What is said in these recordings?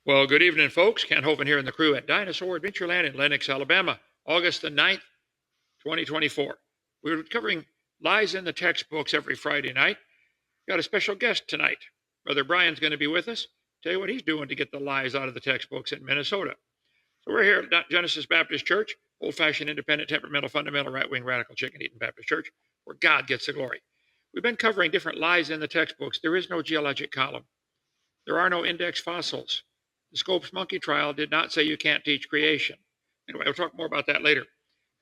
Well, good evening, folks. Ken Hovind here and the crew at Dinosaur Adventureland in Lenox, Alabama, August the 9th, 2024. We're covering lies in the textbooks every Friday night. Got a special guest tonight. Brother Brian's going to be with us. Tell you what he's doing to get the lies out of the textbooks in Minnesota. So we're here at Genesis Baptist Church, old-fashioned, independent, temperamental, fundamental, right-wing, radical, chicken-eating Baptist church, where God gets the glory. We've been covering different lies in the textbooks. There is no geologic column. There are no index fossils. The Scopes monkey trial did not say you can't teach creation. Anyway, we'll talk more about that later.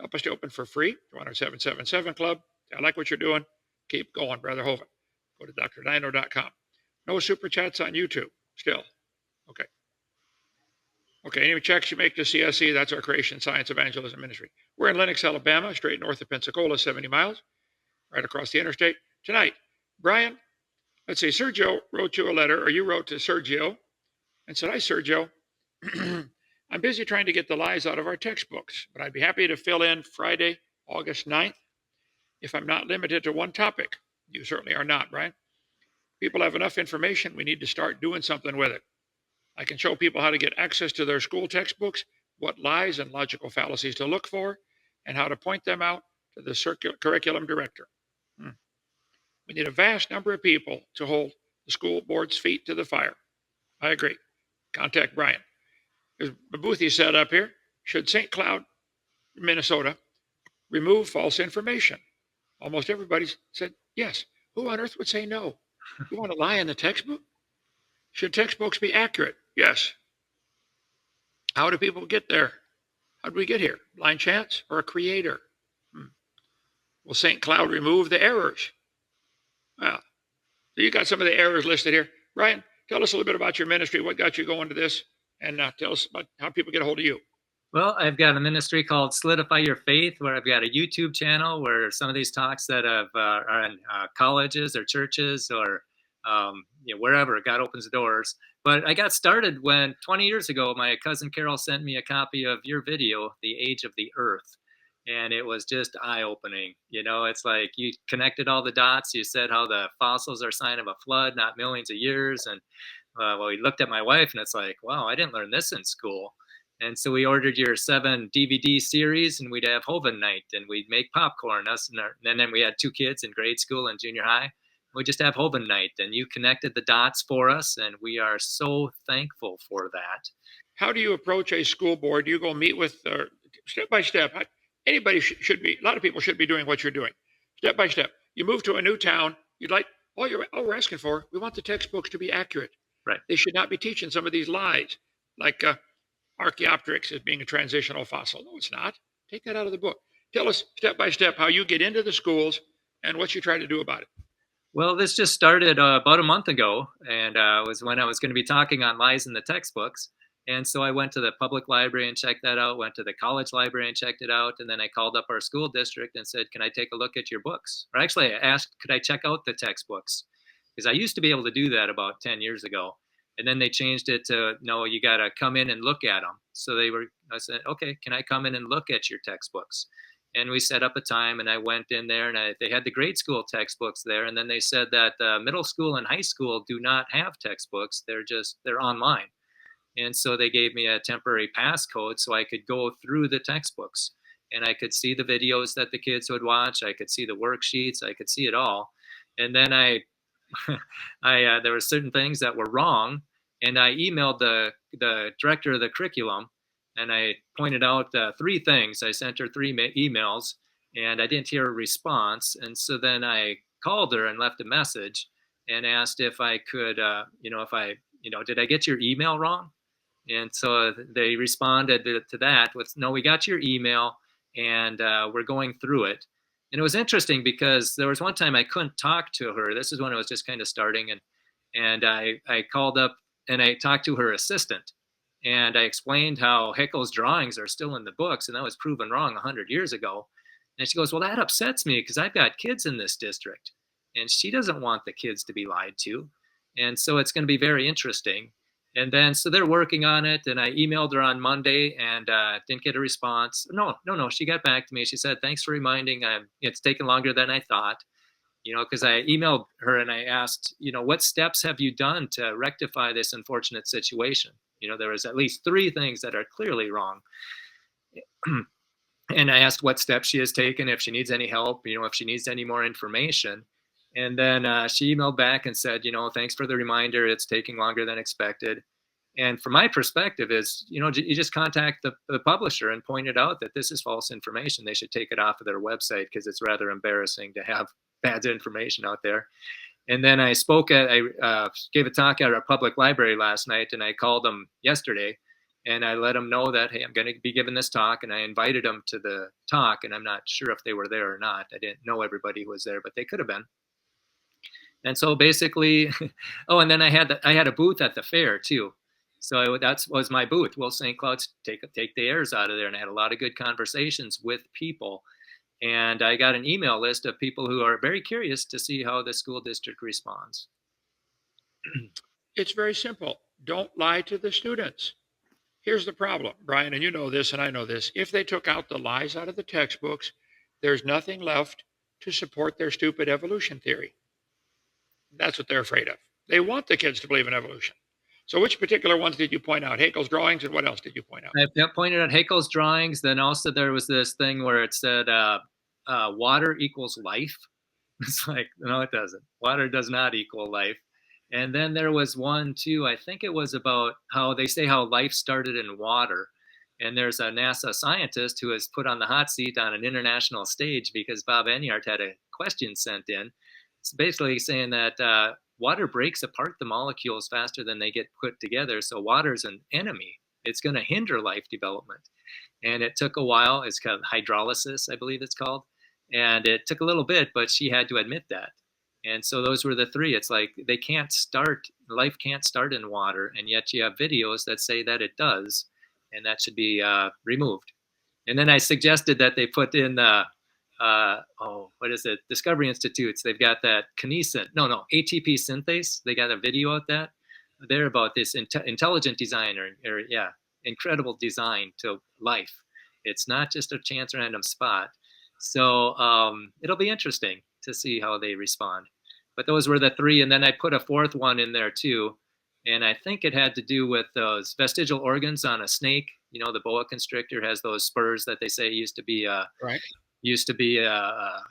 Help us to open for free. Join our 777 club. I like what you're doing. Keep going, Brother Hovind. Go to drdino.com. No super chats on YouTube still. Okay. Okay, any checks you make to CSE, that's our Creation Science Evangelism Ministry. We're in Lenox, Alabama, straight north of Pensacola, 70 miles, right across the interstate. Tonight, Brian, let's see, Sergio wrote you a letter, or you wrote to Sergio and said, "Hi, Sergio. I'm busy trying to get the lies out of our textbooks, but I'd be happy to fill in Friday, August 9th, if I'm not limited to one topic." You certainly are not, Brian. People have enough information. We need to start doing something with it. I can show people how to get access to their school textbooks, what lies and logical fallacies to look for, and how to point them out to the curriculum director. We need a vast number of people to hold the school board's feet to the fire. I agree. Contact Brian. There's a booth he set up here. Should St. Cloud, Minnesota, remove false information? Almost everybody said yes. Who on earth would say no? You want to lie in the textbook? Should textbooks be accurate? Yes. How do people get there? How did we get here? Blind chance or a creator? Will St. Cloud remove the errors? Well, so you got some of the errors listed here. Brian, tell us a little bit about your ministry. What got you going to this? And tell us about how people get a hold of you. Well, I've got a ministry called Solidify Your Faith, where I've got a YouTube channel where some of these talks that are in colleges or churches or wherever God opens the doors. But I got started when 20 years ago, my cousin Carol sent me a copy of your video, The Age of the Earth. And it was just eye-opening. It's like you connected all the dots. You said how the fossils are a sign of a flood, not millions of years. And we looked at my wife and it's like, wow, I didn't learn this in school. And so we ordered your 7 DVD series, and we'd have Hovind night, and we'd make popcorn. And then we had 2 kids in grade school and junior high. We just have Hovind night, and you connected the dots for us, and we are so thankful for that. How do you approach a school board? Do you go meet with step by step? Anybody should be. A lot of people should be doing what you're doing, step by step. You move to a new town. You'd like all we're asking for. We want the textbooks to be accurate. Right. They should not be teaching some of these lies, like Archaeopteryx as being a transitional fossil. No, it's not. Take that out of the book. Tell us step by step how you get into the schools and what you try to do about it. Well, this just started about a month ago, and was when I was going to be talking on lies in the textbooks. And so I went to the public library and checked that out, went to the college library and checked it out, and then I called up our school district and said, can I take a look at your books? Or actually, I asked, could I check out the textbooks? Because I used to be able to do that about 10 years ago. And then they changed it to, no, you got to come in and look at them. So I said, okay, can I come in and look at your textbooks? And we set up a time, and I went in there, and they had the grade school textbooks there. And then they said that middle school and high school do not have textbooks. They're online. And so they gave me a temporary passcode so I could go through the textbooks. And I could see the videos that the kids would watch. I could see the worksheets. I could see it all. And then there were certain things that were wrong. And I emailed the director of the curriculum, and I pointed out 3 things. I sent her 3 emails, and I didn't hear a response. And so then I called her and left a message and asked if I could, did I get your email wrong? And so they responded to that with, no, we got your email, and we're going through it. And it was interesting because there was one time I couldn't talk to her. This is when it was just kind of starting. And I called up and I talked to her assistant, and I explained how Haeckel's drawings are still in the books, and that was proven wrong 100 years ago. And she goes, well, that upsets me because I've got kids in this district, and she doesn't want the kids to be lied to. And so it's going to be very interesting. And then, so they're working on it, and I emailed her on Monday and didn't get a response. No, she got back to me. She said, thanks for reminding. It's taken longer than I thought. Because I emailed her and I asked, what steps have you done to rectify this unfortunate situation? There was at least 3 things that are clearly wrong. And I asked what steps she has taken, if she needs any help, if she needs any more information. And then she emailed back and said, thanks for the reminder. It's taking longer than expected. And from my perspective is, you just contact the publisher and point it out that this is false information. They should take it off of their website because it's rather embarrassing to have bad information out there. And then I gave a talk at our public library last night, and I called them yesterday, and I let them know that, hey, I'm going to be giving this talk, and I invited them to the talk, and I'm not sure if they were there or not. I didn't know everybody who was there, but they could have been. And so basically, oh, and then I had a booth at the fair too. So that was my booth. Will St. Cloud's take the airs out of there, and I had a lot of good conversations with people. And I got an email list of people who are very curious to see how the school district responds. It's very simple. Don't lie to the students. Here's the problem, Brian, and you know this and I know this. If they took out the lies out of the textbooks, there's nothing left to support their stupid evolution theory. That's what they're afraid of. They want the kids to believe in evolution. So which particular ones did you point out? Haeckel's drawings, and what else did you point out? I pointed out Haeckel's drawings. Then also there was this thing where it said water equals life. It's like, no, it doesn't. Water does not equal life. And then there was one too, I think it was about how they say how life started in water. And there's a NASA scientist who was put on the hot seat on an international stage because Bob Enyart had a question sent in. It's basically saying that water breaks apart the molecules faster than they get put together. So water's an enemy. It's going to hinder life development. And it took a while. It's called hydrolysis, I believe it's called. And it took a little bit, but she had to admit that. And so those were the 3. It's like life can't start in water. And yet you have videos that say that it does. And that should be removed. And then I suggested that they put in what is it? Discovery Institutes. They've got that ATP synthase. They got a video of that. They're about this intelligent design or incredible design to life. It's not just a chance random spot. So it'll be interesting to see how they respond. But those were the 3. And then I put a 4th one in there too. And I think it had to do with those vestigial organs on a snake. The boa constrictor has those spurs that they say used to be right. Used to be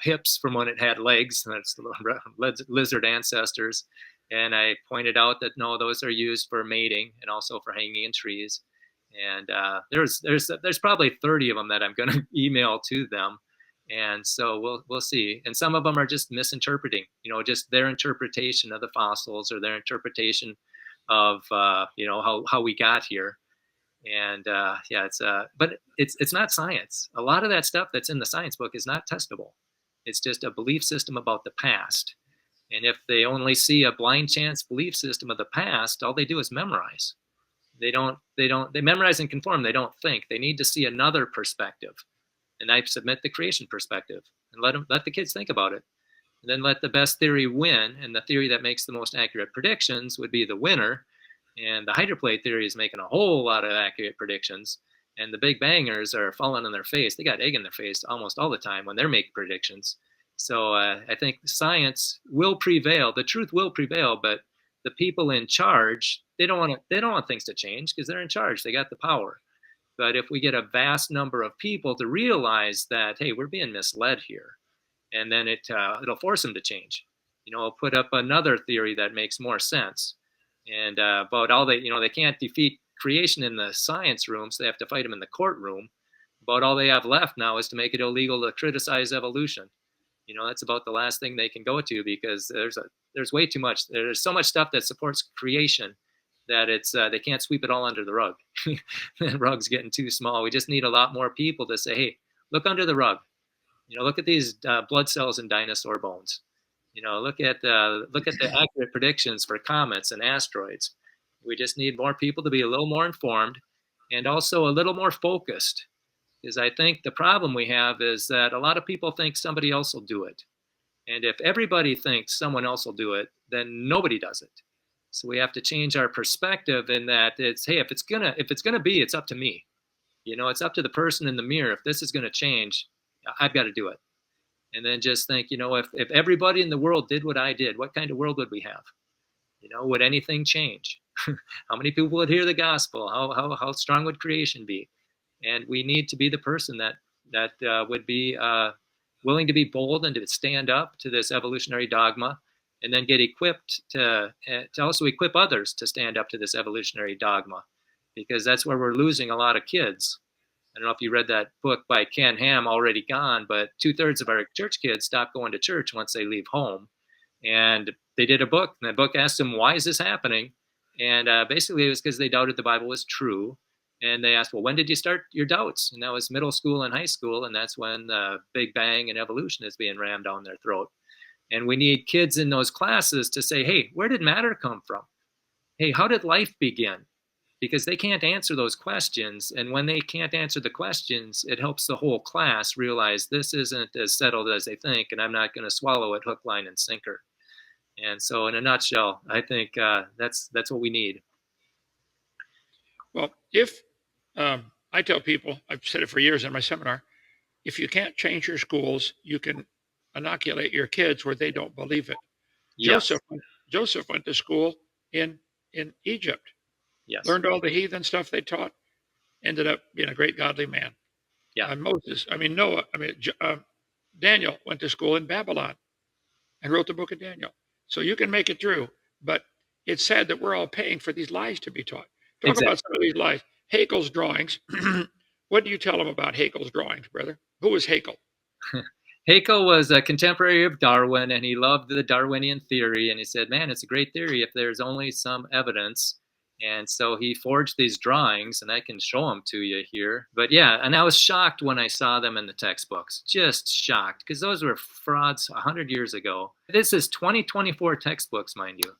hips from when it had legs. That's the lizard ancestors. And I pointed out that no, those are used for mating and also for hanging in trees. And there's probably 30 of them that I'm going to email to them. And so we'll see. And some of them are just misinterpreting, just their interpretation of the fossils or their interpretation of how we got here. And but it's not science. A lot of that stuff that's in the science book is not testable. It's just a belief system about the past. And if they only see a blind chance belief system of the past, all they do is memorize. They memorize and conform. They don't think. They need to see another perspective. And I submit the creation perspective and let the kids think about it. And then let the best theory win. And the theory that makes the most accurate predictions would be the winner. And the hydroplate theory is making a whole lot of accurate predictions. And the big bangers are falling on their face. They got egg in their face almost all the time when they're making predictions. So I think science will prevail. The truth will prevail, but the people in charge, they don't want things to change because they're in charge. They got the power. But if we get a vast number of people to realize that, hey, we're being misled here, and then it'll force them to change. I'll put up another theory that makes more sense. And about all they can't defeat creation in the science room, so they have to fight them in the courtroom. About all they have left now is to make it illegal to criticize evolution. That's about the last thing they can go to because there's way too much. There's so much stuff that supports creation that they can't sweep it all under the rug. The rug's getting too small. We just need a lot more people to say, hey, look under the rug. Look at these blood cells in dinosaur bones. Look at the accurate predictions for comets and asteroids. We just need more people to be a little more informed and also a little more focused. Because I think the problem we have is that a lot of people think somebody else will do it. And if everybody thinks someone else will do it, then nobody does it. So we have to change our perspective in that it's, hey, if it's gonna be, it's up to me. It's up to the person in the mirror. If this is gonna change, I've got to do it. And then just think, if everybody in the world did what I did, what kind of world would we have? Would anything change? How many people would hear the gospel? How strong would creation be? And we need to be the person that would be willing to be bold and to stand up to this evolutionary dogma, and then get equipped to also equip others to stand up to this evolutionary dogma, because that's where we're losing a lot of kids. I don't know if you read that book by Ken Ham, Already Gone, but 2/3 of our church kids stop going to church once they leave home. And they did a book, and the book asked them, why is this happening? And basically it was because they doubted the Bible was true. And they asked, well, when did you start your doubts? And that was middle school and high school. And that's when the Big Bang and evolution is being rammed down their throat. And we need kids in those classes to say, hey, where did matter come from? Hey, how did life begin? Because they can't answer those questions. And when they can't answer the questions, it helps the whole class realize this isn't as settled as they think, and I'm not going to swallow it hook, line, and sinker. And so, in a nutshell, I think that's what we need. Well, if I tell people, I've said it for years in my seminar, if you can't change your schools, you can inoculate your kids where they don't believe it. Yes. Joseph went to school in Egypt, Yes. learned all the heathen stuff they taught, ended up being a great godly man. Yeah. Noah, Daniel went to school in Babylon and wrote the book of Daniel. So you can make it through, but it's sad that we're all paying for these lies to be taught. Talk about some of these lies. Haeckel's drawings. What do you tell them about Haeckel's drawings, brother? Who was Haeckel? Haeckel was a contemporary of Darwin, and he loved the Darwinian theory. And he said, man, it's a great theory if there's only some evidence. And so he forged these drawings, and I can show them to you here. But yeah, and I was shocked when I saw them in the textbooks, just shocked, because those were frauds 100 years ago. This is 2024 textbooks, mind you,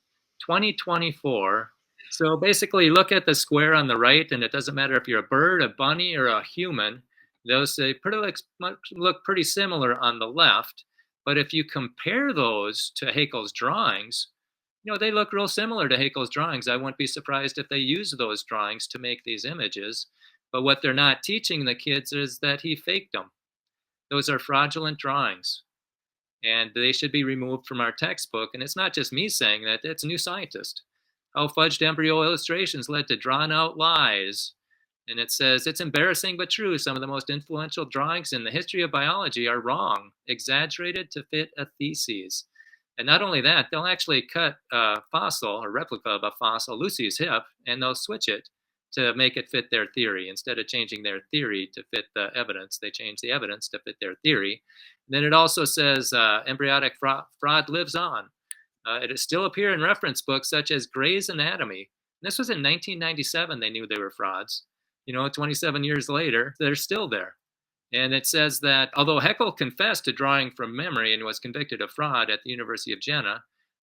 2024. So basically, look at the square on the right, and it doesn't matter if you're a bird, a bunny, or a human. Those look pretty similar on the left. But if you compare those to Haeckel's drawings, they look real similar to Haeckel's drawings. I wouldn't be surprised if they use those drawings to make these images. But what they're not teaching the kids is that he faked them. Those are fraudulent drawings, and they should be removed from our textbook. And it's not just me saying that, it's New Scientist. How fudged embryo illustrations led to drawn out lies. And it says, it's embarrassing but true. Some of the most influential drawings in the history of biology are wrong, exaggerated to fit a thesis. And not only that, they'll actually cut a fossil, a replica of a fossil, Lucy's hip, and they'll switch it to make it fit their theory. Instead of changing their theory to fit the evidence, they change the evidence to fit their theory. And then it also says embryonic fraud lives on. It is still appear in reference books such as Gray's Anatomy. And this was in 1997, they knew they were frauds. 27 years later, they're still there. And it says that although Haeckel confessed to drawing from memory and was convicted of fraud at the University of Jena,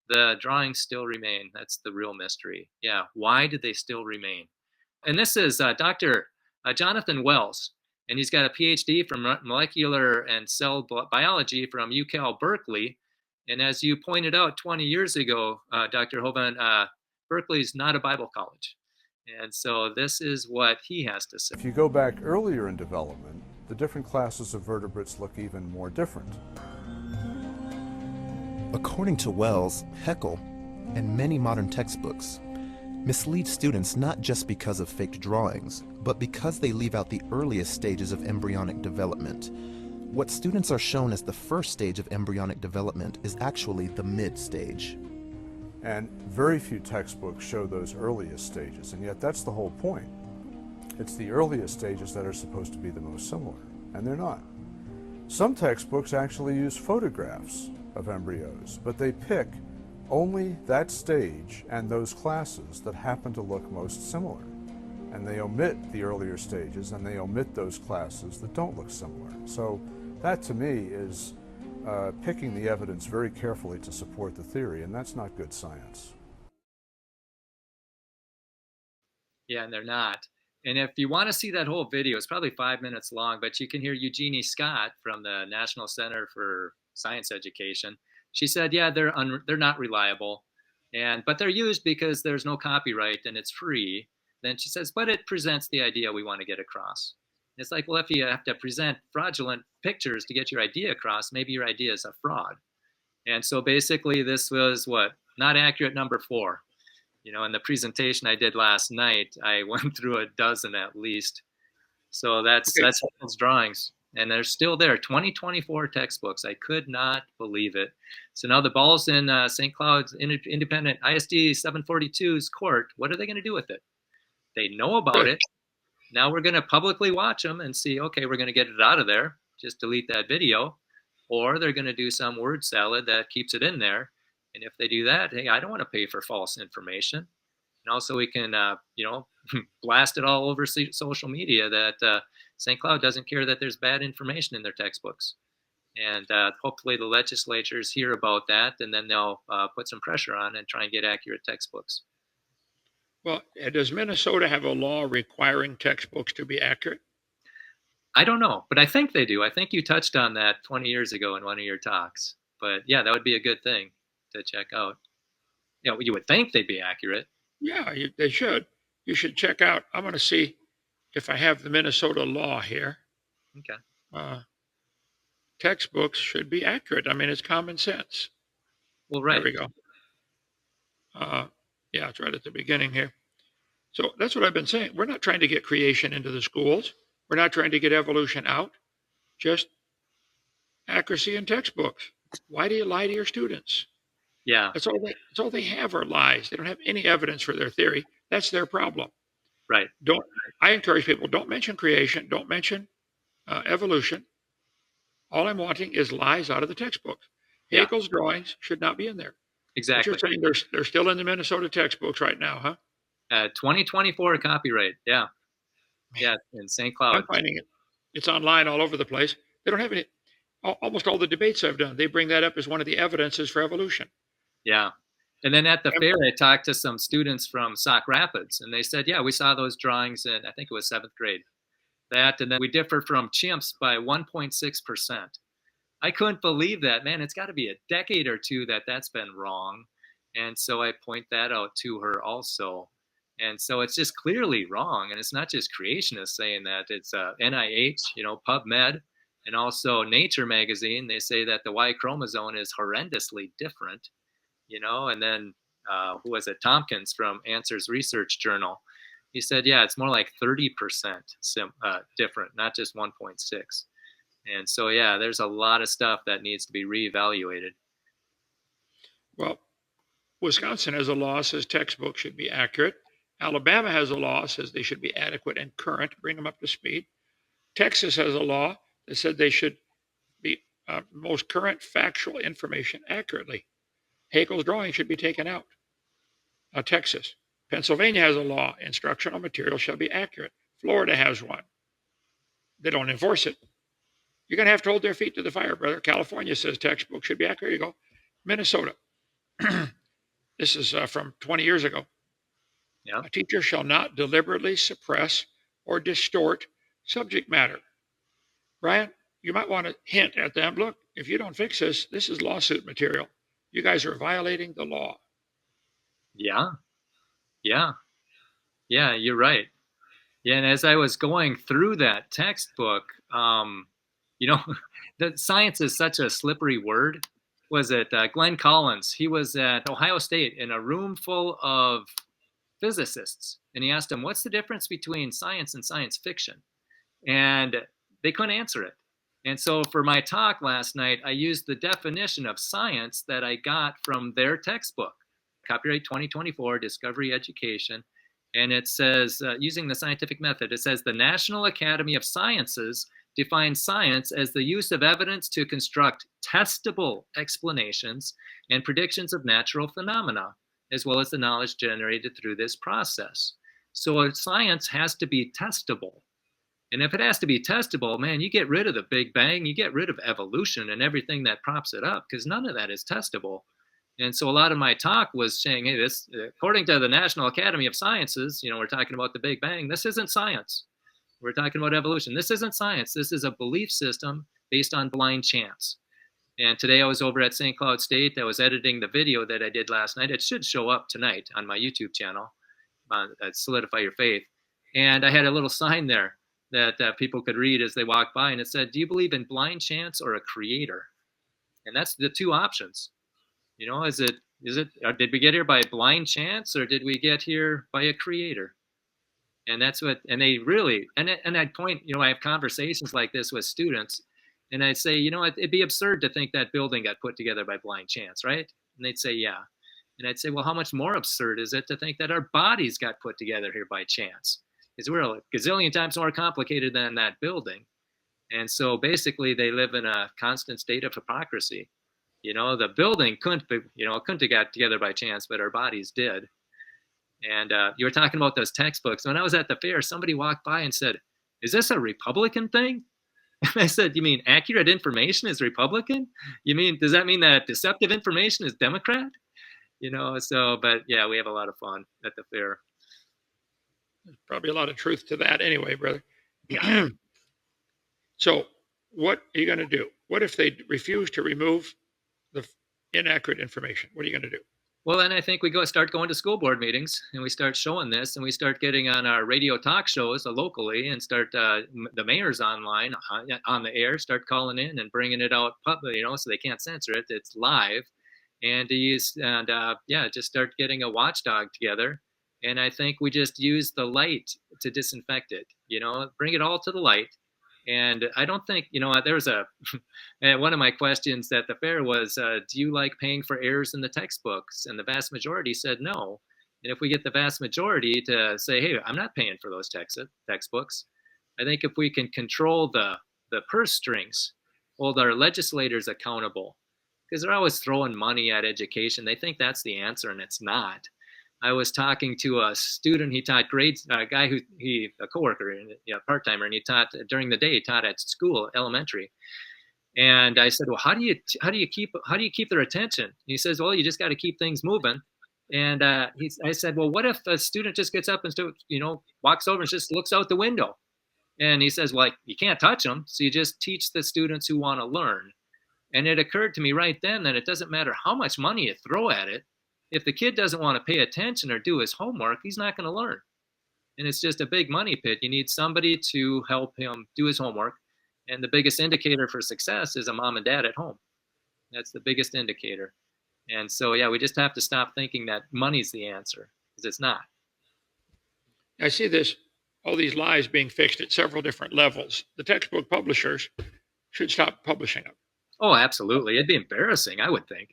the drawings still remain. That's the real mystery. Yeah, why did they still remain? And this is Dr. Jonathan Wells, and he's got a PhD from molecular and cell biology from UCal Berkeley. And as you pointed out 20 years ago, Dr. Hovind, Berkeley's not a Bible college. And so this is what he has to say. If you go back earlier in development, the different classes of vertebrates look even more different. According to Wells, Haeckel, and many modern textbooks, mislead students not just because of faked drawings, but because they leave out the earliest stages of embryonic development. What students are shown as the first stage of embryonic development is actually the mid-stage. And very few textbooks show those earliest stages, and yet that's the whole point. It's the earliest stages that are supposed to be the most similar, and they're not. Some textbooks actually use photographs of embryos, but they pick only that stage and those classes that happen to look most similar. And they omit the earlier stages, and they omit those classes that don't look similar. So that, to me, is picking the evidence very carefully to support the theory, and that's not good science. Yeah, and they're not. And if you want to see that whole video, it's probably 5 minutes long, but you can hear Eugenie Scott from the National Center for Science Education. She said, yeah, they're not reliable, but they're used because there's no copyright and it's free. Then she says, but it presents the idea we want to get across. It's like, well, if you have to present fraudulent pictures to get your idea across, maybe your idea is a fraud. And so basically this was not accurate number 4. In the presentation I did last night, I went through a dozen at least. So that's those drawings, and they're still there. 2024 textbooks. I could not believe it. So now the ball's in St. Cloud's Independent ISD 742's court. What are they going to do with it? They know about it. Now we're going to publicly watch them and see, okay, we're going to get it out of there. Just delete that video. Or they're going to do some word salad that keeps it in there. And if they do that, hey, I don't want to pay for false information. And also we can, blast it all over social media that St. Cloud doesn't care that there's bad information in their textbooks. And hopefully the legislatures hear about that, and then they'll put some pressure on and try and get accurate textbooks. Well, does Minnesota have a law requiring textbooks to be accurate? I don't know, but I think they do. I think you touched on that 20 years ago in one of your talks. But yeah, that would be a good thing to check out. You would think they'd be accurate. Yeah, they should. You should check out. I'm going to see if I have the Minnesota law here. Okay. Textbooks should be accurate. I mean, it's common sense. Well, right. There we go. Yeah, it's right at the beginning here. So that's what I've been saying. We're not trying to get creation into the schools. We're not trying to get evolution out. Just accuracy in textbooks. Why do you lie to your students? Yeah. That's all they have are lies. They don't have any evidence for their theory. That's their problem. Right. I encourage people, don't mention creation. Don't mention evolution. All I'm wanting is lies out of the textbooks. Haeckel's drawings should not be in there. Exactly. But you're saying they're still in the Minnesota textbooks right now, huh? 2024 copyright. Yeah. Yeah, in St. Cloud. I'm finding it. It's online all over the place. They don't have any. Almost all the debates I've done, they bring that up as one of the evidences for evolution. Yeah. And then at the fair, I talked to some students from Sauk Rapids, and they said, yeah, we saw those drawings in, I think it was 7th grade. And then we differ from chimps by 1.6%. I couldn't believe that, man. It's got to be a decade or two that's been wrong. And so I point that out to her also. And so it's just clearly wrong. And it's not just creationists saying that. It's NIH, PubMed, and also Nature magazine. They say that the Y chromosome is horrendously different, and then who was it? Tompkins from Answers Research Journal. He said, yeah, it's more like 30% different, not just 1.6. And so, yeah, there's a lot of stuff that needs to be reevaluated. Well, Wisconsin has a law that says textbooks should be accurate. Alabama has a law that says they should be adequate and current, bring them up to speed. Texas has a law that said they should be most current factual information accurately. Haeckel's drawing should be taken out. Texas. Pennsylvania has a law, instructional material shall be accurate. Florida has one. They don't enforce it. You're going to have to hold their feet to the fire, brother. California says textbooks should be accurate. You go. Minnesota. This is from 20 years ago. Yeah. A teacher shall not deliberately suppress or distort subject matter. Brian, you might want to hint at them. Look, if you don't fix this, this is lawsuit material. You guys are violating the law. Yeah. Yeah. Yeah, you're right. Yeah, and as I was going through that textbook, that science is such a slippery word. Was it Glenn Collins? He was at Ohio State in a room full of physicists, and he asked them, what's the difference between science and science fiction? And they couldn't answer it. And so for my talk last night, I used the definition of science that I got from their textbook, Copyright 2024, Discovery Education. And it says, using the scientific method, it says the National Academy of Sciences defines science as the use of evidence to construct testable explanations and predictions of natural phenomena, as well as the knowledge generated through this process. So science has to be testable. And if it has to be testable, man, you get rid of the Big Bang, you get rid of evolution and everything that props it up, because none of that is testable. And so a lot of my talk was saying, hey, this, according to the National Academy of Sciences, we're talking about the Big Bang. This isn't science. We're talking about evolution. This isn't science. This is a belief system based on blind chance. And today I was over at St. Cloud State. I was editing the video that I did last night. It should show up tonight on my YouTube channel, Solidify Your Faith. And I had a little sign there that people could read as they walked by. And it said, do you believe in blind chance or a creator? And that's the two options. Is it Is it, or did we get here by blind chance, or did we get here by a creator? And that's what, and they really, and I'd point, I have conversations like this with students, and I'd say, it'd be absurd to think that building got put together by blind chance, right? And they'd say, yeah. And I'd say, well, how much more absurd is it to think that our bodies got put together here by chance? Because we're a gazillion times more complicated than that building. And so basically they live in a constant state of hypocrisy. The building couldn't have got together by chance, but our bodies did. And you were talking about those textbooks. When I was at the fair, somebody walked by and said, "Is this a Republican thing?" And I said, "You mean accurate information is Republican? Does that mean that deceptive information is Democrat?" But yeah, we have a lot of fun at the fair. There's probably a lot of truth to that anyway, brother. Yeah. So what are you going to do? What if they refuse to remove the inaccurate information? What are you going to do? Well, then I think we start going to school board meetings, and we start showing this, and we start getting on our radio talk shows locally, and start the mayor's online on the air, start calling in and bringing it out public, so they can't censor it. It's live, and just start getting a watchdog together. And I think we just use the light to disinfect it. Bring it all to the light. And I don't think, there was one of my questions at the fair was, do you like paying for errors in the textbooks? And the vast majority said no. And if we get the vast majority to say, hey, I'm not paying for those textbooks, I think if we can control the purse strings, hold our legislators accountable, because they're always throwing money at education. They think that's the answer, and it's not. I was talking to a student. He taught grades. A guy a coworker, part-timer, and he taught during the day. He taught at school, elementary. And I said, "Well, how do you keep their attention?" He says, "Well, you just got to keep things moving." And I said, "Well, what if a student just gets up and walks over and just looks out the window?" And he says, "Well, you can't touch them, so you just teach the students who want to learn." And it occurred to me right then that it doesn't matter how much money you throw at it. If the kid doesn't want to pay attention or do his homework, he's not going to learn. And it's just a big money pit. You need somebody to help him do his homework. And the biggest indicator for success is a mom and dad at home. That's the biggest indicator. And so, yeah, we just have to stop thinking that money's the answer, because it's not. I see all these lies being fixed at several different levels. The textbook publishers should stop publishing them. Oh, absolutely. It'd be embarrassing, I would think.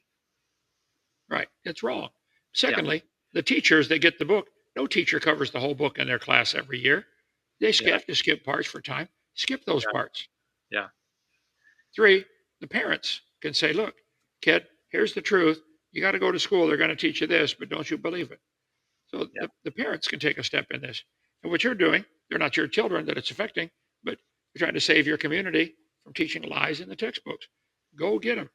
Right. It's wrong. Secondly, the teachers, they get the book. No teacher covers the whole book in their class every year. They have to skip parts for time. Skip those parts. Yeah. 3, the parents can say, look, kid, here's the truth. You got to go to school. They're going to teach you this, but don't you believe it? So the parents can take a step in this. And what you're doing, they're not your children that it's affecting, but you're trying to save your community from teaching lies in the textbooks. Go get them.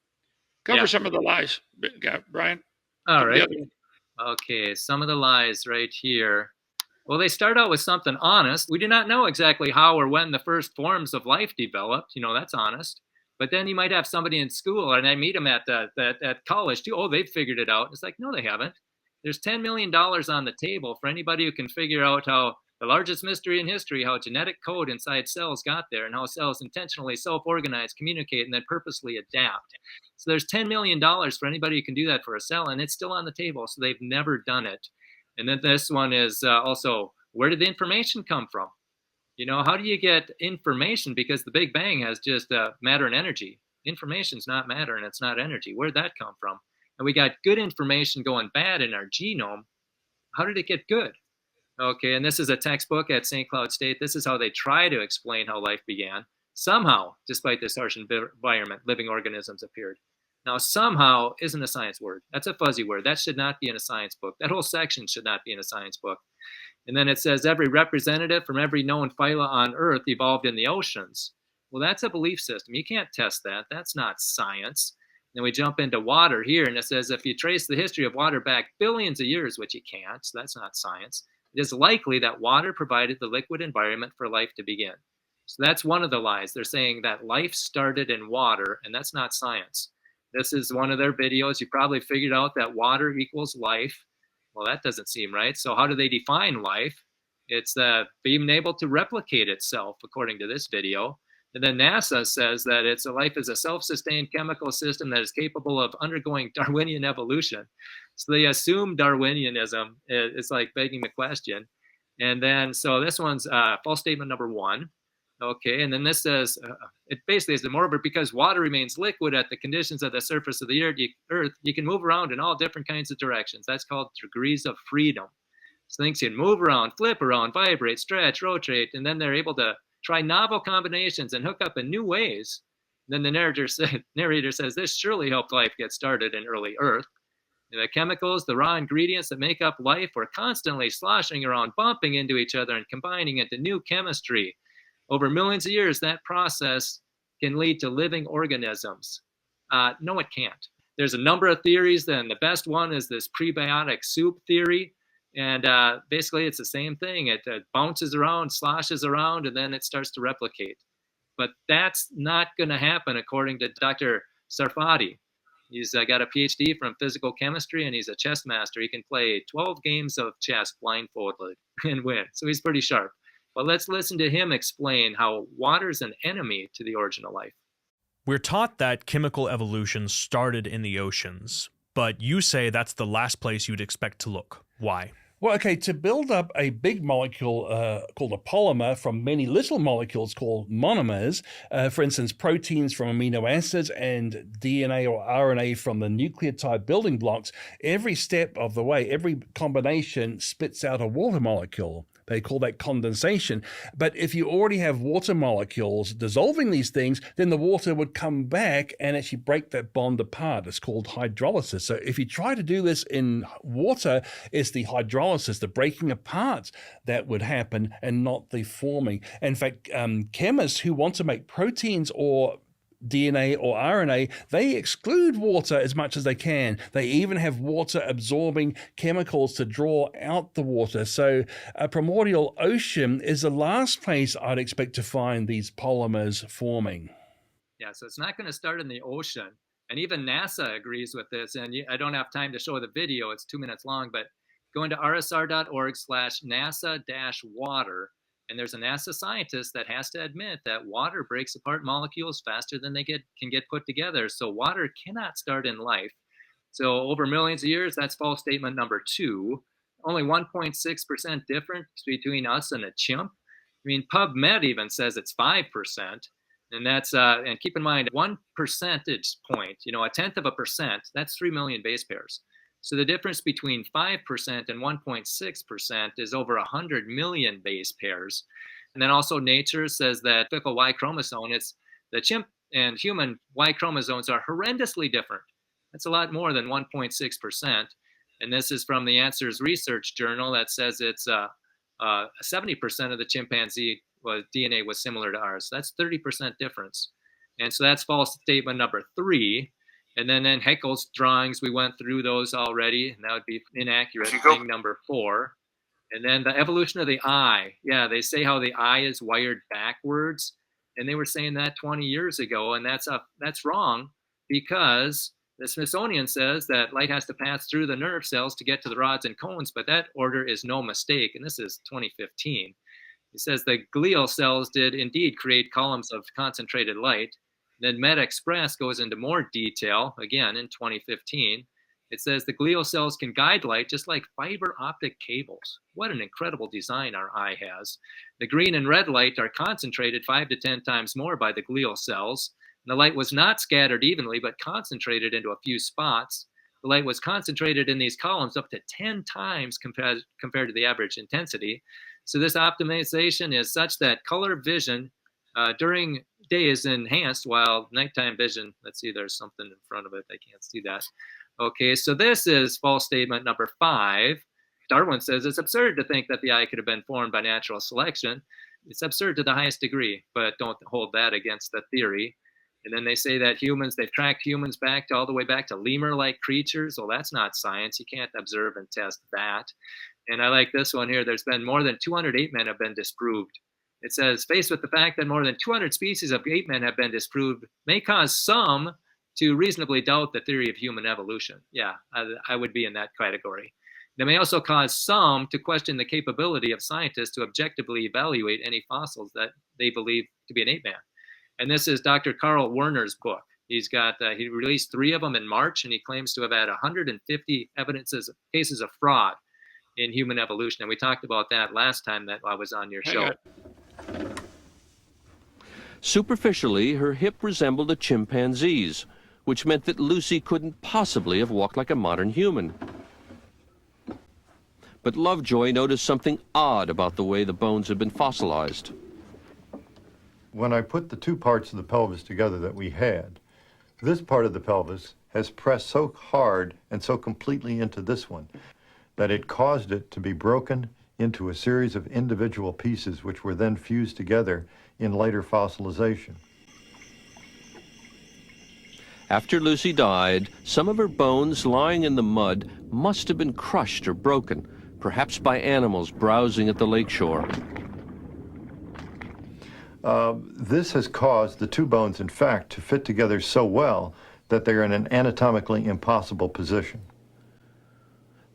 Cover some of the lies, Brian. All right. Okay, some of the lies right here. Well, they start out with something honest. We do not know exactly how or when the first forms of life developed. That's honest. But then you might have somebody in school, and I meet them at college too. Oh, they've figured it out. It's like, no, they haven't. There's $10 million on the table for anybody who can figure out how the largest mystery in history, how genetic code inside cells got there, and how cells intentionally self-organize, communicate, and then purposely adapt. So there's $10 million for anybody who can do that for a cell, and it's still on the table, so they've never done it. And then this one is also, where did the information come from? How do you get information? Because the Big Bang has just matter and energy. Information's not matter, and it's not energy. Where'd that come from? And we got good information going bad in our genome. How did it get good? Okay, and this is a textbook at St. Cloud State. This is how they try to explain how life began. Somehow, despite this harsh environment, living organisms appeared. Now, somehow isn't a science word. That's a fuzzy word. That should not be in a science book. That whole section should not be in a science book. And then it says every representative from every known phyla on Earth evolved in the oceans. Well, that's a belief system. You can't test that. That's not science. Then we jump into water here, and it says if you trace the history of water back billions of years, which you can't, so that's not science, it is likely that water provided the liquid environment for life to begin. So that's one of the lies. They're saying that life started in water, and that's not science. This is one of their videos. You probably figured out that water equals life. Well, that doesn't seem right. So how do they define life? It's being able to replicate itself, according to this video. And then NASA says that life is a self-sustained chemical system that is capable of undergoing Darwinian evolution. So they assume Darwinianism. It's like begging the question. And then, so this one's false statement number 1. Okay, and then this says, it basically is morbid because water remains liquid at the conditions of the surface of the earth. You can move around in all different kinds of directions. That's called degrees of freedom. So things can move around, flip around, vibrate, stretch, rotate, and then they're able to try novel combinations and hook up in new ways. Then the narrator says this surely helped life get started in early Earth. The chemicals, the raw ingredients that make up life were constantly sloshing around, bumping into each other and combining into new chemistry. Over millions of years, that process can lead to living organisms. No, it can't. There's a number of theories. Then the best one is this prebiotic soup theory. And basically, it's the same thing. It bounces around, sloshes around, and then it starts to replicate. But that's not going to happen, according to Dr. Sarfati. He's got a PhD from physical chemistry, and he's a chess master. He can play 12 games of chess blindfolded and win. So he's pretty sharp. But let's listen to him explain how water's an enemy to the origin of life. We're taught that chemical evolution started in the oceans, but you say that's the last place you'd expect to look. Why? Well, okay, to build up a big molecule called a polymer from many little molecules called monomers, for instance, proteins from amino acids and DNA or RNA from the nucleotide building blocks, every step of the way, every combination spits out a water molecule. They call that condensation. But if you already have water molecules dissolving these things, then the water would come back and actually break that bond apart. It's called hydrolysis. So if you try to do this in water, it's the hydrolysis, the breaking apart that would happen and not the forming. In fact, chemists who want to make proteins or DNA or RNA, they exclude water as much as they can. They even have water absorbing chemicals to draw out the water. So a primordial ocean is the last place I'd expect to find these polymers forming. Yeah, so it's not going to start in the ocean. And even NASA agrees with this. And I don't have time to show the video. It's 2 minutes long, but go into rsr.org/NASA-water. And there's a NASA scientist that has to admit that water breaks apart molecules faster than they can get put together. So water cannot start in life. So over millions of years, that's false statement number 2. Only 1.6% difference between us and a chimp. I mean, PubMed even says it's 5%. And that's, and keep in mind, 1 percentage point, a tenth of a percent, that's 3 million base pairs. So the difference between 5% and 1.6% is over 100 million base pairs. And then also Nature says that typical Y chromosome, it's the chimp and human Y chromosomes are horrendously different. That's a lot more than 1.6%. And this is from the Answers Research Journal that says it's 70% of the chimpanzee DNA was similar to ours. So that's 30% difference. And so that's false statement number 3. And then in Haeckel's drawings, we went through those already, and that would be inaccurate, thing number 4. And then the evolution of the eye. Yeah, they say how the eye is wired backwards, and they were saying that 20 years ago, and that's wrong, because the Smithsonian says that light has to pass through the nerve cells to get to the rods and cones, but that order is no mistake, and this is 2015. It says the glial cells did indeed create columns of concentrated light. Then MedExpress goes into more detail, again, in 2015. It says the glial cells can guide light just like fiber optic cables. What an incredible design our eye has. The green and red light are concentrated 5 to 10 times more by the glial cells. And the light was not scattered evenly, but concentrated into a few spots. The light was concentrated in these columns up to 10 times compared to the average intensity. So this optimization is such that color vision during day is enhanced while nighttime vision, let's see, there's something in front of it. I can't see that. Okay, so this is false statement number 5. Darwin says it's absurd to think that the eye could have been formed by natural selection. It's absurd to the highest degree, but don't hold that against the theory. And then they say that they've tracked humans all the way back to lemur-like creatures. Well, that's not science. You can't observe and test that. And I like this one here. There's been more than 200 ape men have been disproved. It says, faced with the fact that more than 200 species of ape men have been disproved may cause some to reasonably doubt the theory of human evolution. Yeah, I would be in that category. They may also cause some to question the capability of scientists to objectively evaluate any fossils that they believe to be an ape man. And this is Dr. Carl Werner's book. He's got he released 3 of them in March, and he claims to have had 150 cases of fraud in human evolution. And we talked about that last time that I was on your Hang show. on. Superficially, her hip resembled a chimpanzee's, which meant that Lucy couldn't possibly have walked like a modern human. But Lovejoy noticed something odd about the way the bones had been fossilized. When I put the 2 parts of the pelvis together that we had, this part of the pelvis has pressed so hard and so completely into this one that it caused it to be broken into a series of individual pieces which were then fused together in later fossilization. After Lucy died, some of her bones lying in the mud must have been crushed or broken, perhaps by animals browsing at the lakeshore. This has caused the 2 bones, in fact, to fit together so well that they're in an anatomically impossible position.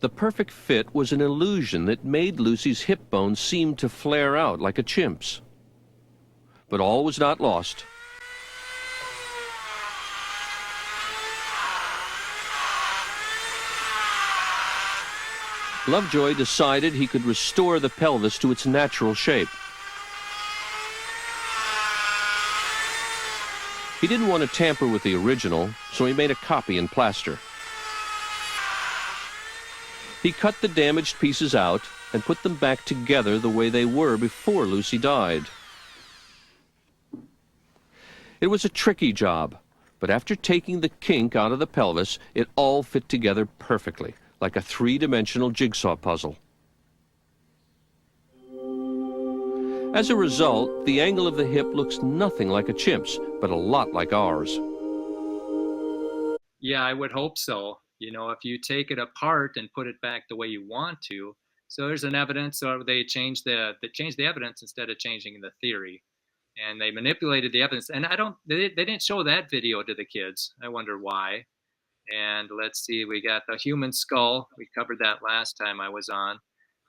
The perfect fit was an illusion that made Lucy's hip bones seem to flare out like a chimp's. But all was not lost. Lovejoy decided he could restore the pelvis to its natural shape. He didn't want to tamper with the original, so he made a copy in plaster. He cut the damaged pieces out and put them back together the way they were before Lucy died. It was a tricky job, but after taking the kink out of the pelvis, it all fit together perfectly, like a 3-dimensional jigsaw puzzle. As a result, the angle of the hip looks nothing like a chimp's, but a lot like ours. Yeah, I would hope so. You know, if you take it apart and put it back the way you want to, so there's an evidence, or they changed the evidence instead of changing the theory, and they manipulated the evidence. And they didn't show that video to the kids. I wonder why. And let's see, we got the human skull. We covered that last time I was on.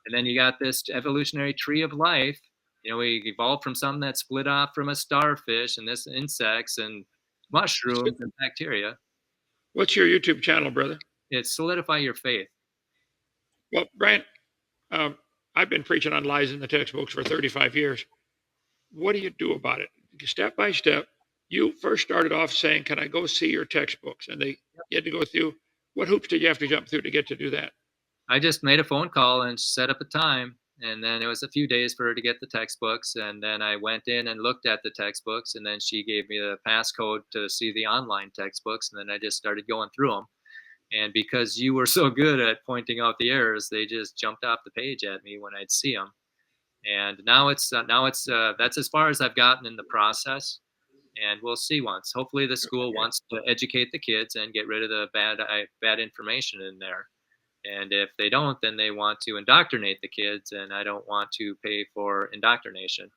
And then you got this evolutionary tree of life. You know, we evolved from something that split off from a starfish, and this insects and mushrooms and bacteria. What's your YouTube channel, brother? It's Solidify Your Faith. Well, Brian, I've been preaching on lies in the textbooks for 35 years. What do you do about it? Step by step, you first started off saying, can I go see your textbooks? And you had to go through, what hoops did you have to jump through to get to do that? I just made a phone call and set up a time. And then it was a few days for her to get the textbooks. And then I went in and looked at the textbooks. And then she gave me the passcode to see the online textbooks. And then I just started going through them. And because you were so good at pointing out the errors, they just jumped off the page at me when I'd see them. And now it's that's as far as I've gotten in the process. And we'll see once. Hopefully the school wants to educate the kids and get rid of the bad information in there. And if they don't, then they want to indoctrinate the kids, and I don't want to pay for indoctrination.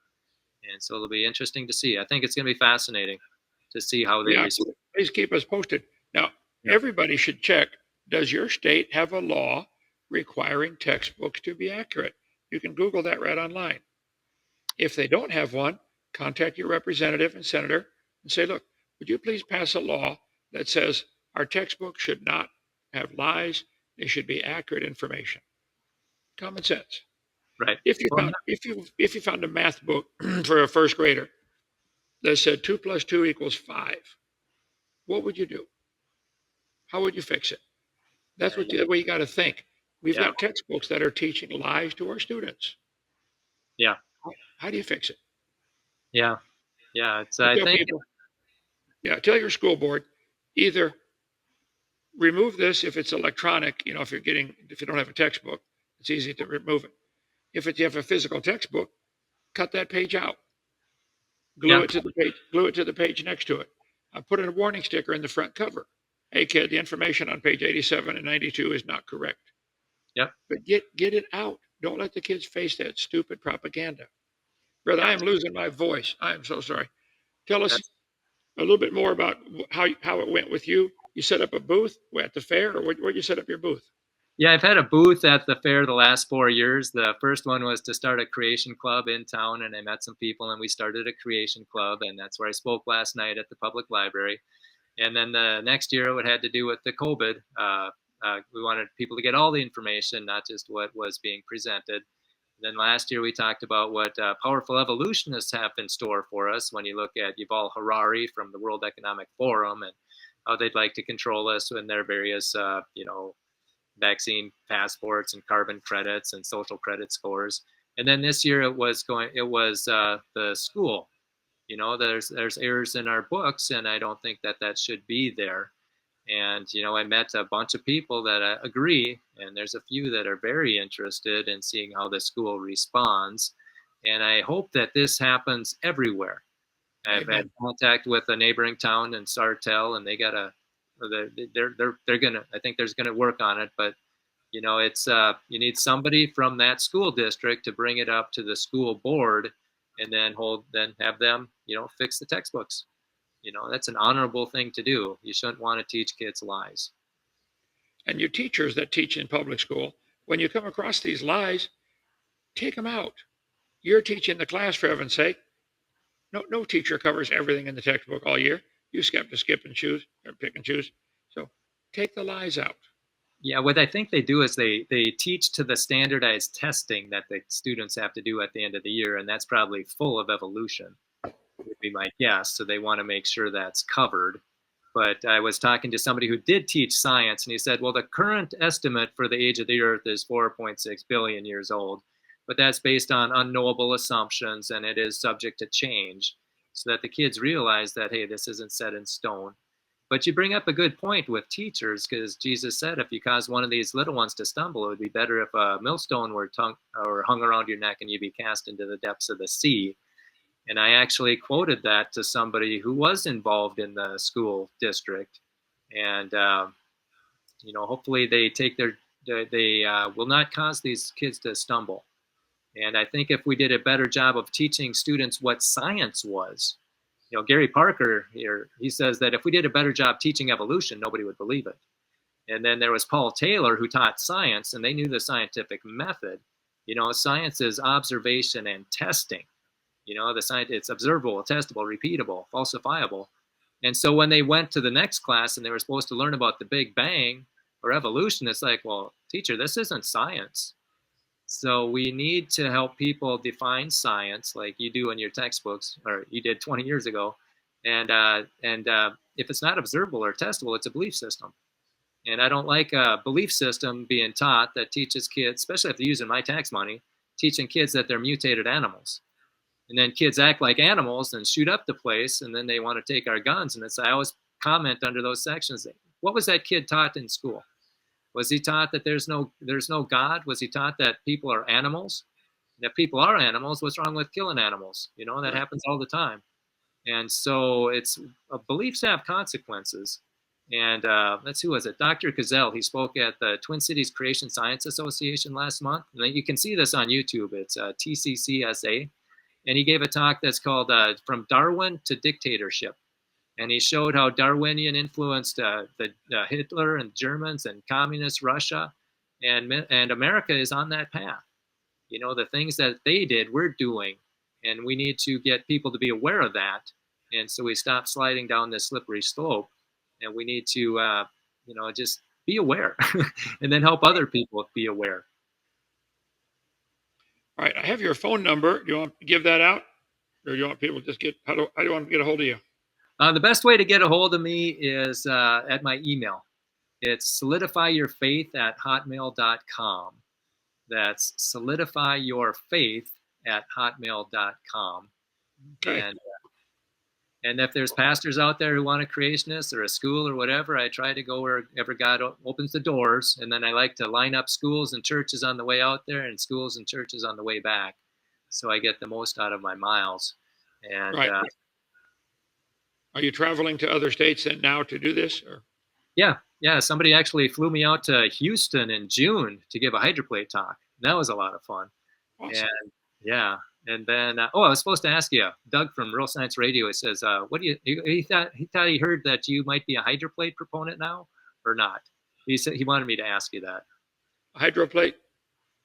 And so it'll be interesting to see. I think it's going to be fascinating to see how they respond. Please keep us posted. Now, everybody should check, does your state have a law requiring textbooks to be accurate? You can Google that right online. If they don't have one, contact your representative and senator and say, look, would you please pass a law that says our textbooks should not have lies, they should be accurate information. Common sense. Right. If you found a math book for a first grader that said 2 + 2 = 5, what would you do? How would you fix it? That's the way you got to think. We've got textbooks that are teaching lies to our students. Yeah. How do you fix it? Yeah. Yeah. Tell your school board, either remove this if it's electronic, if you don't have a textbook, it's easy to remove it. If you have a physical textbook, cut that page out. Glue it to the page next to it. Put in a warning sticker in the front cover. Hey kid, the information on page 87 and 92 is not correct. Yep. But get it out. Don't let the kids face that stupid propaganda. Brother, I am losing my voice. I am so sorry. Tell us a little bit more about how it went with you. You set up a booth at the fair, or where'd you set up your booth? Yeah, I've had a booth at the fair the last 4 years. The first one was to start a creation club in town, and I met some people, and we started a creation club, and that's where I spoke last night at the public library. And then the next year, it had to do with the COVID. We wanted people to get all the information, not just what was being presented. Then last year, we talked about what powerful evolutionists have in store for us when you look at Yuval Harari from the World Economic Forum and how they'd like to control us in their various, vaccine passports and carbon credits and social credit scores. And then this year it was the school. There's errors in our books, and I don't think that should be there. And I met a bunch of people that agree, and there's a few that are very interested in seeing how the school responds. And I hope that this happens everywhere. I've had contact with a neighboring town in Sartell, and they got they're gonna. I think there's gonna work on it, but it's you need somebody from that school district to bring it up to the school board, and then have them fix the textbooks. That's an honorable thing to do. You shouldn't want to teach kids lies. And you teachers that teach in public school, when you come across these lies, take them out. You're teaching the class, for heaven's sake. No teacher covers everything in the textbook all year. You have to skip and choose or pick and choose. So take the lies out. Yeah, what I think they do is they teach to the standardized testing that the students have to do at the end of the year, and that's probably full of evolution, would be my guess. So they want to make sure that's covered. But I was talking to somebody who did teach science, and he said, well, the current estimate for the age of the Earth is 4.6 billion years old, but that's based on unknowable assumptions, and it is subject to change, so that the kids realize that, hey, this isn't set in stone. But you bring up a good point with teachers, because Jesus said if you cause one of these little ones to stumble, it would be better if a millstone were hung around your neck and you'd be cast into the depths of the sea. And I actually quoted that to somebody who was involved in the school district. And, hopefully they will not cause these kids to stumble. And I think if we did a better job of teaching students what science was, Gary Parker here, he says that if we did a better job teaching evolution, nobody would believe it. And then there was Paul Taylor, who taught science, and they knew the scientific method. Science is observation and testing. It's observable, testable, repeatable, falsifiable. And so when they went to the next class and they were supposed to learn about the Big Bang or evolution, it's like, well, teacher, this isn't science. So we need to help people define science like you do in your textbooks, or you did 20 years ago. And if it's not observable or testable, it's a belief system. And I don't like a belief system being taught that teaches kids, especially if they're using my tax money, teaching kids that they're mutated animals. And then kids act like animals and shoot up the place, and then they want to take our guns. And I always comment under those sections, what was that kid taught in school? Was he taught that there's no God? Was he taught that people are animals? And if people are animals, what's wrong with killing animals? That happens all the time. And so beliefs have consequences. And who was it? Dr. Gazelle, he spoke at the Twin Cities Creation Science Association last month. And you can see this on YouTube. It's TCCSA. And he gave a talk that's called From Darwin to Dictatorship. And he showed how Darwinian influenced Hitler and Germans and communist Russia, and America is on that path. The things that they did, we're doing, and we need to get people to be aware of that. And so we stop sliding down this slippery slope, and we need to, just be aware, and then help other people be aware. All right, I have your phone number. Do you want to give that out, or do you want people to just how do you want to get a hold of you? The best way to get a hold of me is at my email. It's solidifyyourfaith@hotmail.com. That's solidifyyourfaith@hotmail.com. Okay. And if there's pastors out there who want a creationist or a school or whatever, I try to go wherever God opens the doors. And then I like to line up schools and churches on the way out there and schools and churches on the way back. So I get the most out of my miles. And right. Are you traveling to other states then now to do this? Or? Yeah. Somebody actually flew me out to Houston in June to give a hydroplate talk. That was a lot of fun. Awesome. And yeah. And then, I was supposed to ask you, Doug from Real Science Radio, he says, what do you, he thought he heard that you might be a hydroplate proponent now or not. He said he wanted me to ask you that. hydroplate.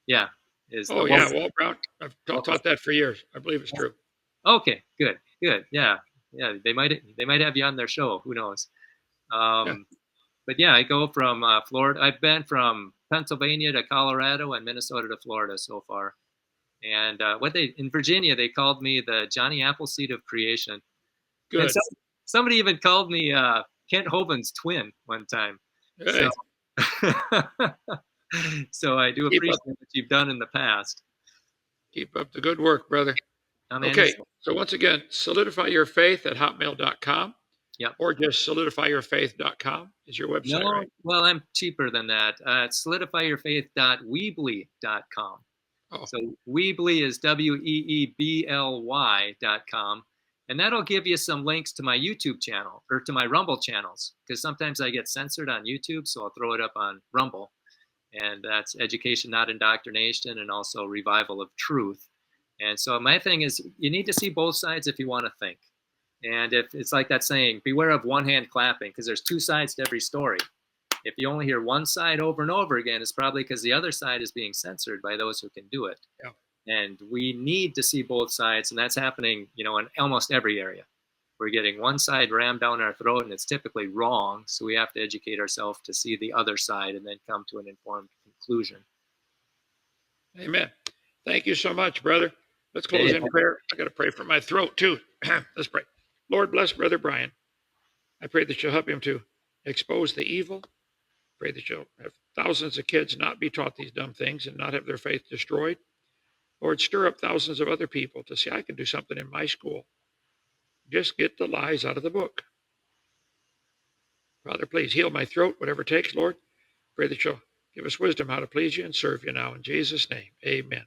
Yeah. Is Oh, the yeah, Walt Brown. I've taught that for years. I believe it's true. Okay, good. Yeah. They might have you on their show. Who knows? Yeah. But yeah, I go from Florida. I've been from Pennsylvania to Colorado and Minnesota to Florida so far. And in Virginia, they called me the Johnny Appleseed of creation. Good. And somebody even called me Kent Hovind's twin one time. Hey. So I do appreciate what you've done in the past. Keep up the good work, brother. Okay, so once again, solidifyyourfaith@hotmail.com. Yep. Or just solidifyyourfaith.com is your website, right? Well, I'm cheaper than that. It's solidifyyourfaith.weebly.com. Oh. So Weebly is WEEBLY.com. And that'll give you some links to my YouTube channel or to my Rumble channels, because sometimes I get censored on YouTube, so I'll throw it up on Rumble. And that's Education, Not Indoctrination, and also Revival of Truth. And so my thing is, you need to see both sides if you want to think. And if it's like that saying, beware of one hand clapping, because there's two sides to every story. If you only hear one side over and over again, it's probably because the other side is being censored by those who can do it. Yeah. And we need to see both sides, and that's happening, in almost every area. We're getting one side rammed down our throat, and it's typically wrong. So we have to educate ourselves to see the other side and then come to an informed conclusion. Amen. Thank you so much, brother. Let's close in prayer. I got to pray for my throat too. Let's pray. Lord, bless Brother Brian. I pray that you'll help him to expose the evil. Pray that you'll have thousands of kids not be taught these dumb things and not have their faith destroyed. Lord, stir up thousands of other people to say, I can do something in my school. Just get the lies out of the book. Father, please heal my throat, whatever it takes, Lord. Pray that you'll give us wisdom how to please you and serve you now. In Jesus' name, amen.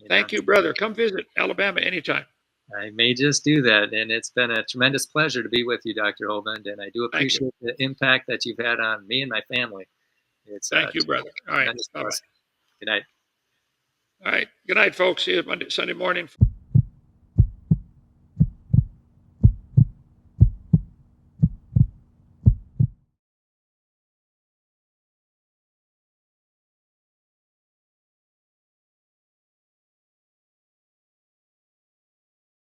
Thank you, brother. Come visit Alabama anytime. I may just do that. And it's been a tremendous pleasure to be with you, Dr. Hovind. And I do appreciate the impact that you've had on me and my family. Thank you, brother. All right. Bye-bye. Good night. All right. Good night, folks. See you Sunday morning.